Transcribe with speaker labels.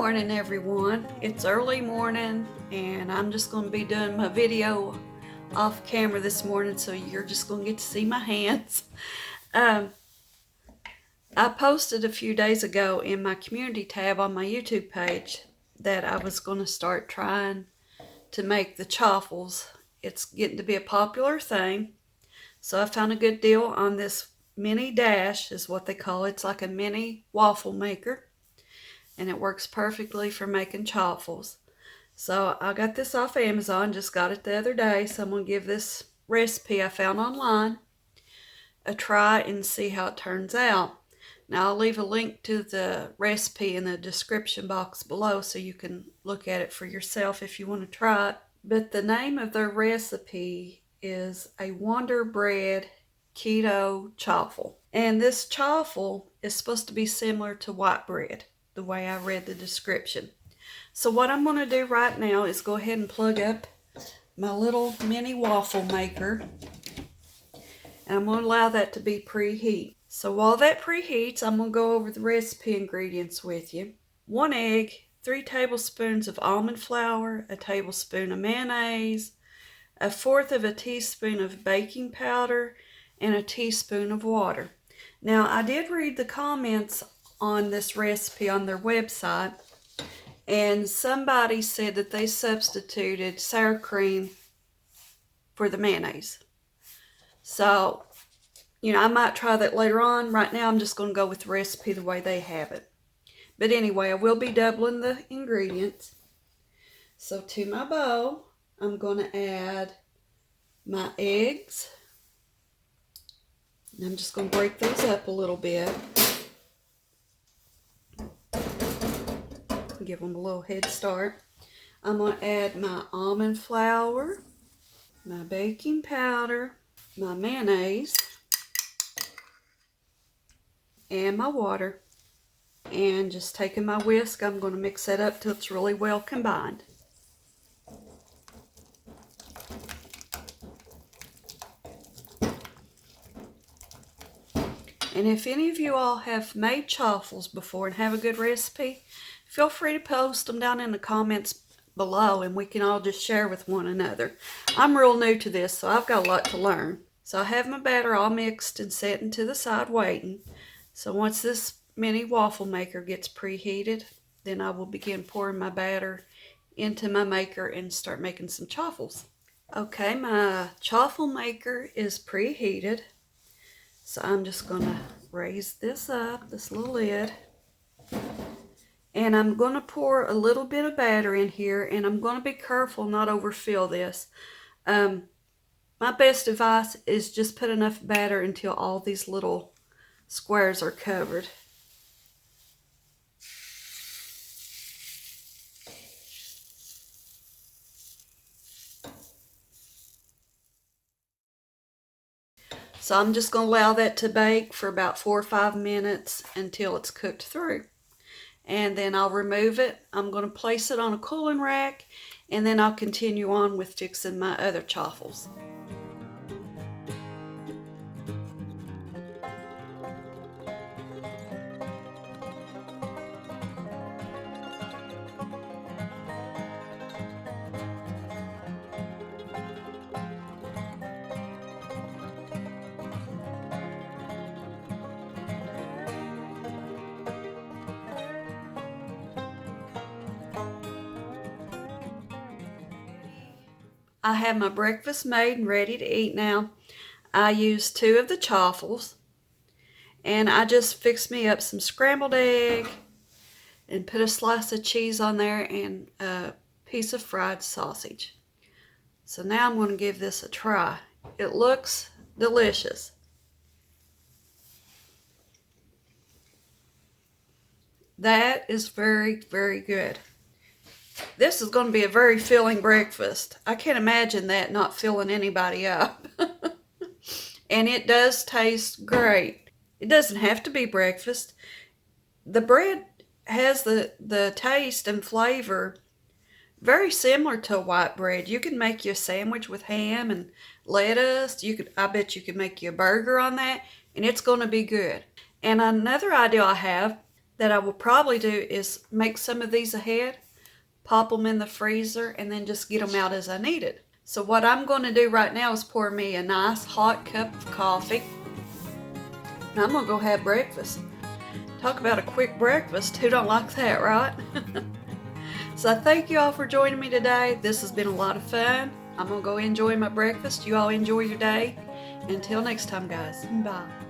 Speaker 1: morning, everyone. It's early morning and I'm just going to be doing my video off camera this morning, so you're just going to get to see my hands. I posted a few days ago in my community tab on my YouTube page that I was going to start trying to make the chaffles. It's getting to be a popular thing. So I found a good deal on this mini dash is what they call it. It's like a mini waffle maker, and it works perfectly for making chaffles. So I got this off Amazon, just got it the other day. So I'm going to give this recipe I found online a try and see how it turns out. Now I'll leave a link to the recipe in the description box below so you can look at it for yourself if you want to try it. But the name of the recipe is a Wonder Bread Keto Chaffle. And this chaffle is supposed to be similar to white bread, the way I read the description. So what I'm going to do right now is go ahead and plug up my little mini waffle maker, and I'm going to allow that to be preheat. So while that preheats, I'm going to go over the recipe ingredients with you. 1 egg, 3 tablespoons of almond flour, a tablespoon of mayonnaise, 1/4 teaspoon of baking powder, and a teaspoon of water. Now I did read the comments on this recipe on their website, and somebody said that they substituted sour cream for the mayonnaise. So, I might try that later on. Right now I'm just going to go with the recipe the way they have it. But anyway, I will be doubling the ingredients. So to my bowl, I'm going to add my eggs. And I'm just going to break those up a little bit. Give them a little head start. I'm going to add my almond flour, my baking powder, my mayonnaise, and my water. And just taking my whisk, I'm going to mix that up till it's really well combined. And if any of you all have made chaffles before and have a good recipe, feel free to post them down in the comments below and we can all just share with one another. I'm real new to this, so I've got a lot to learn. So I have my batter all mixed and setting to the side waiting. So once this mini waffle maker gets preheated, then I will begin pouring my batter into my maker and start making some chaffles. Okay, my chaffle maker is preheated. So I'm just going to raise this up, this little lid. And I'm going to pour a little bit of batter in here, and I'm going to be careful not overfill this. My best advice is just put enough batter until all these little squares are covered. So I'm just going to allow that to bake for about 4 or 5 minutes until it's cooked through. And then I'll remove it. I'm going to place it on a cooling rack, and then I'll continue on with fixing my other chaffles. I have my breakfast made and ready to eat now. I used 2 of the chaffles, and I just fixed me up some scrambled egg and put a slice of cheese on there and a piece of fried sausage. So now I'm going to give this a try. It looks delicious. That is very, very good. This is going to be a very filling breakfast. I can't imagine that not filling anybody up. And it does taste great. It doesn't have to be breakfast. The bread has the taste and flavor very similar to white bread. You can make you a sandwich with ham and lettuce. I bet you could make you a burger on that, and it's going to be good. And another idea I have, that I will probably do is make some of these ahead, pop them in the freezer, and then just get them out as I need it. So what I'm going to do right now is pour me a nice hot cup of coffee. Now I'm going to go have breakfast. Talk about a quick breakfast. Who don't like that, right? So I thank you all for joining me today. This has been a lot of fun. I'm going to go enjoy my breakfast. You all enjoy your day. Until next time, guys. Bye.